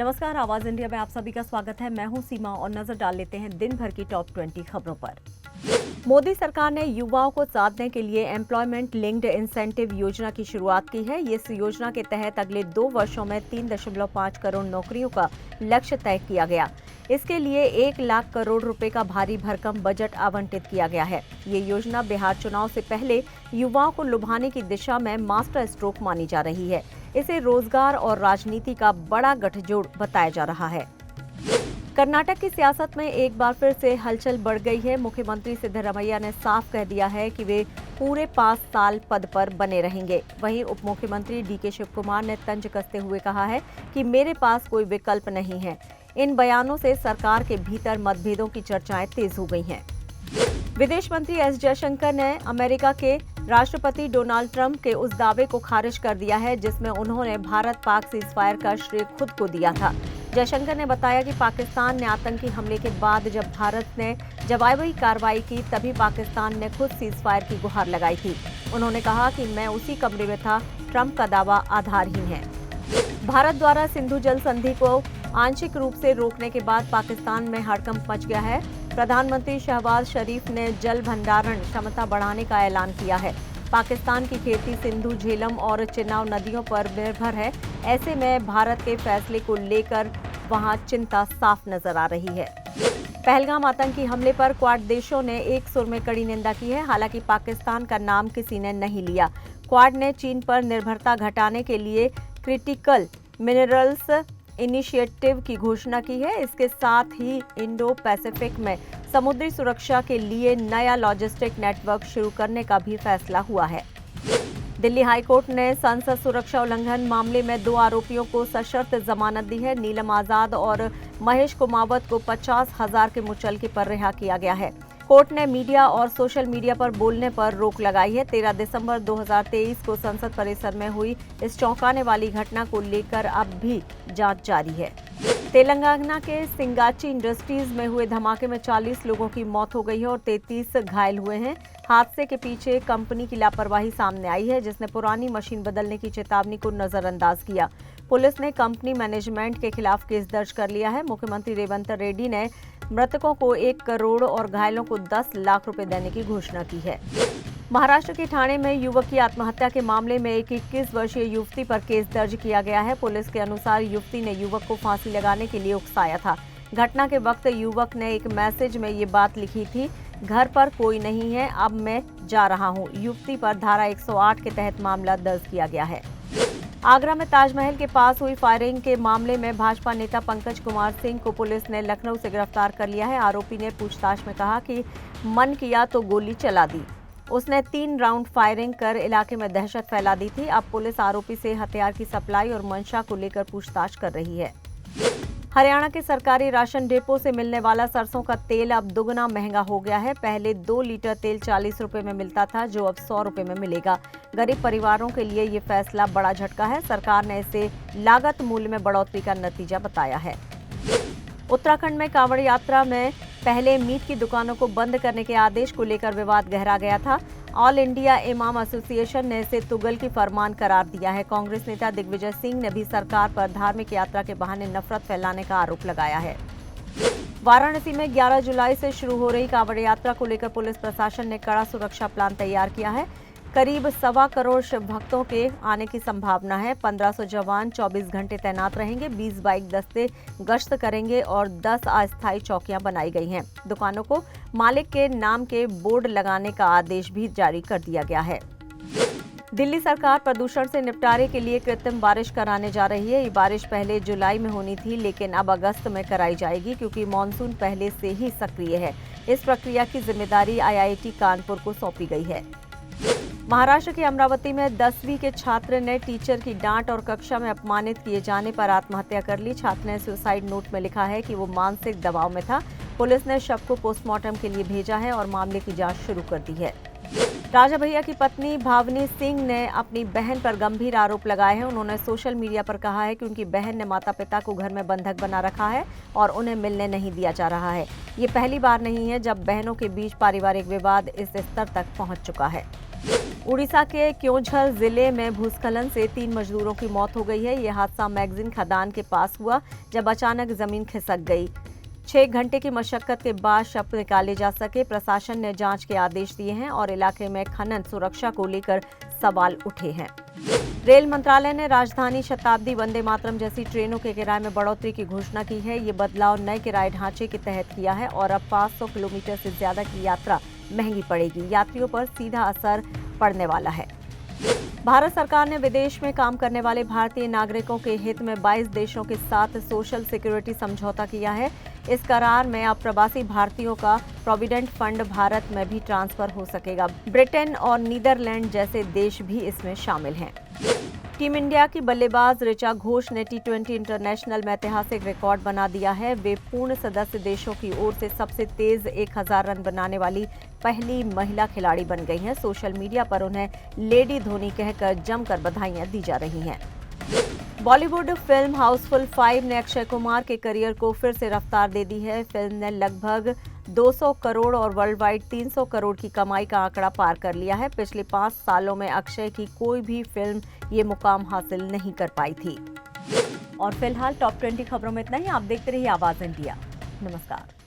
नमस्कार, आवाज इंडिया में आप सभी का स्वागत है। मैं हूं सीमा और नजर डाल लेते हैं दिन भर की टॉप 20 खबरों पर। मोदी सरकार ने युवाओं को साधने के लिए एम्प्लॉयमेंट लिंक्ड इंसेंटिव योजना की शुरुआत की है। इस योजना के तहत अगले 2 वर्षों में 3.5 करोड़ नौकरियों का लक्ष्य तय किया गया। इसके लिए 1 लाख करोड़ रुपए का भारी भरकम बजट आवंटित किया गया है। ये योजना बिहार चुनाव से पहले युवाओं को लुभाने की दिशा में मास्टर स्ट्रोक मानी जा रही है। इसे रोजगार और राजनीति का बड़ा गठजोड़ बताया जा रहा है। कर्नाटक की सियासत में एक बार फिर से हलचल बढ़ गई है। मुख्यमंत्री सिद्धरमैया ने साफ कह दिया है कि वे पूरे 5 साल पद पर बने रहेंगे। वहीं उप मुख्यमंत्री डीके शिवकुमार ने तंज कसते हुए कहा है कि मेरे पास कोई विकल्प नहीं है। इन बयानों से सरकार के भीतर मतभेदों की चर्चाएं तेज हो गई हैं। विदेश मंत्री एस जयशंकर ने अमेरिका के राष्ट्रपति डोनाल्ड ट्रंप के उस दावे को खारिज कर दिया है जिसमें उन्होंने भारत पाक सीजफायर का श्रेय खुद को दिया था। जयशंकर ने बताया कि पाकिस्तान ने आतंकी हमले के बाद जब भारत ने जवाबी कार्रवाई की तभी पाकिस्तान ने खुद सीजफायर की गुहार लगाई थी। उन्होंने कहा कि मैं उसी कमरे में था। ट्रंप का दावा आधारहीन है। भारत द्वारा सिंधु जल संधि को आंशिक रूप से रोकने के बाद पाकिस्तान में हड़कंप मच गया है। प्रधानमंत्री शहबाज शरीफ ने जल भंडारण क्षमता बढ़ाने का ऐलान किया है। पाकिस्तान की खेती सिंधु, झेलम और चिनाब नदियों पर निर्भर है। ऐसे में भारत के फैसले को लेकर वहां चिंता साफ नजर आ रही है। पहलगाम आतंकी हमले पर क्वाड देशों ने एक सुर में कड़ी निंदा की है। हालांकि पाकिस्तान का नाम किसी ने नहीं लिया। क्वाड ने चीन पर निर्भरता घटाने के लिए क्रिटिकल मिनरल्स इनिशिएटिव की घोषणा की है। इसके साथ ही इंडो पैसिफिक में समुद्री सुरक्षा के लिए नया लॉजिस्टिक नेटवर्क शुरू करने का भी फैसला हुआ है। दिल्ली हाईकोर्ट ने संसद सुरक्षा उल्लंघन मामले में 2 आरोपियों को सशर्त जमानत दी है। नीलम आजाद और महेश कुमावत को 50,000 के मुचलके पर रिहा किया गया है। कोर्ट ने मीडिया और सोशल मीडिया पर बोलने पर रोक लगाई है। 13 दिसंबर 2023 को संसद परिसर में हुई इस चौंकाने वाली घटना को लेकर अब भी जांच जारी है। तेलंगाना के सिंगाची इंडस्ट्रीज में हुए धमाके में 40 लोगों की मौत हो गई है और 33 घायल हुए हैं। हादसे के पीछे कंपनी की लापरवाही सामने आई है, जिसने पुरानी मशीन बदलने की चेतावनी को नजरअंदाज किया। पुलिस ने कंपनी मैनेजमेंट के खिलाफ केस दर्ज कर लिया है। मुख्यमंत्री रेवंत रेड्डी ने मृतकों को 1 करोड़ और घायलों को 10 लाख रुपए देने की घोषणा की है। महाराष्ट्र के ठाणे में युवक की आत्महत्या के मामले में एक 21 वर्षीय युवती पर केस दर्ज किया गया है। पुलिस के अनुसार युवती ने युवक को फांसी लगाने के लिए उकसाया था। घटना के वक्त युवक ने एक मैसेज में ये बात लिखी थी, घर पर कोई नहीं है, अब मैं जा रहा हूँ। युवती पर धारा 108 के तहत मामला दर्ज किया गया है। आगरा में ताजमहल के पास हुई फायरिंग के मामले में भाजपा नेता पंकज कुमार सिंह को पुलिस ने लखनऊ से गिरफ्तार कर लिया है। आरोपी ने पूछताछ में कहा कि मन किया तो गोली चला दी। उसने 3 राउंड फायरिंग कर इलाके में दहशत फैला दी थी। अब पुलिस आरोपी से हथियार की सप्लाई और मंशा को लेकर पूछताछ कर रही है। हरियाणा के सरकारी राशन डिपो से मिलने वाला सरसों का तेल अब दुगना महंगा हो गया है। पहले 2 लीटर तेल 40 रुपए में मिलता था, जो अब 100 रुपए में मिलेगा। गरीब परिवारों के लिए ये फैसला बड़ा झटका है। सरकार ने इसे लागत मूल्य में बढ़ोतरी का नतीजा बताया है। उत्तराखंड में कांवड़ यात्रा में पहले मीट की दुकानों को बंद करने के आदेश को लेकर विवाद गहरा गया था। ऑल इंडिया इमाम एसोसिएशन ने इसे तुगल की फरमान करार दिया है। कांग्रेस नेता दिग्विजय सिंह ने भी सरकार पर धार्मिक यात्रा के बहाने नफरत फैलाने का आरोप लगाया है। वाराणसी में 11 जुलाई से शुरू हो रही कांवड़ यात्रा को लेकर पुलिस प्रशासन ने कड़ा सुरक्षा प्लान तैयार किया है। करीब 1.25 करोड़ शिव भक्तों के आने की संभावना है। 1500 जवान 24 घंटे तैनात रहेंगे। 20 बाइक दस्ते गश्त करेंगे और 10 अस्थायी चौकियां बनाई गई हैं। दुकानों को मालिक के नाम के बोर्ड लगाने का आदेश भी जारी कर दिया गया है। दिल्ली सरकार प्रदूषण से निपटारे के लिए कृत्रिम बारिश कराने जा रही है। ये बारिश पहले जुलाई में होनी थी, लेकिन अब अगस्त में कराई जाएगी क्योंकि मानसून पहले से ही सक्रिय है। इस प्रक्रिया की जिम्मेदारी IIT कानपुर को सौंपी गई है। महाराष्ट्र के अमरावती में 10वीं के छात्र ने टीचर की डांट और कक्षा में अपमानित किए जाने पर आत्महत्या कर ली। छात्र ने सुसाइड नोट में लिखा है कि वो मानसिक दबाव में था। पुलिस ने शव को पोस्टमार्टम के लिए भेजा है और मामले की जांच शुरू कर दी है। राजा भैया की पत्नी भावनी सिंह ने अपनी बहन पर गंभीर आरोप लगाए हैं। उन्होंने सोशल मीडिया पर कहा है कि उनकी बहन ने माता पिता को घर में बंधक बना रखा है और उन्हें मिलने नहीं दिया जा रहा है। ये पहली बार नहीं है जब बहनों के बीच पारिवारिक विवाद इस स्तर तक पहुंच चुका है। उड़ीसा के क्योंझर जिले में भूस्खलन से 3 मजदूरों की मौत हो गई है। यह हादसा मैगजीन खदान के पास हुआ जब अचानक जमीन खिसक गई। 6 घंटे की मशक्कत के बाद शव निकाले जा सके। प्रशासन ने जांच के आदेश दिए हैं और इलाके में खनन सुरक्षा को लेकर सवाल उठे हैं। रेल मंत्रालय ने राजधानी शताब्दी वंदे मातरम जैसी ट्रेनों के किराए में बढ़ोतरी की घोषणा की है। ये बदलाव नए किराए ढांचे के तहत किया है और अब 500 किलोमीटर से ज्यादा की यात्रा महंगी पड़ेगी। यात्रियों पर सीधा असर पड़ने वाला है। भारत सरकार ने विदेश में काम करने वाले भारतीय नागरिकों के हित में 22 देशों के साथ सोशल सिक्योरिटी समझौता किया है। इस करार में अब प्रवासी भारतीयों का प्रोविडेंट फंड भारत में भी ट्रांसफर हो सकेगा। ब्रिटेन और नीदरलैंड जैसे देश भी इसमें शामिल हैं। टीम इंडिया की बल्लेबाज ऋचा घोष ने टी20 इंटरनेशनल में ऐतिहासिक रिकॉर्ड बना दिया है। वे पूर्ण सदस्य देशों की ओर से सबसे तेज 1000 रन बनाने वाली पहली महिला खिलाड़ी बन गई हैं। सोशल मीडिया पर उन्हें लेडी धोनी कहकर जमकर बधाइयां दी जा रही हैं। बॉलीवुड फिल्म हाउसफुल 5 ने अक्षय कुमार के करियर को फिर से रफ्तार दे दी है। फिल्म ने लगभग 200 करोड़ और वर्ल्ड वाइड 300 करोड़ की कमाई का आंकड़ा पार कर लिया है। पिछले 5 सालों में अक्षय की कोई भी फिल्म ये मुकाम हासिल नहीं कर पाई थी। और फिलहाल टॉप 20 खबरों में इतना ही। आप देखते रहिए आवाज इंडिया। नमस्कार।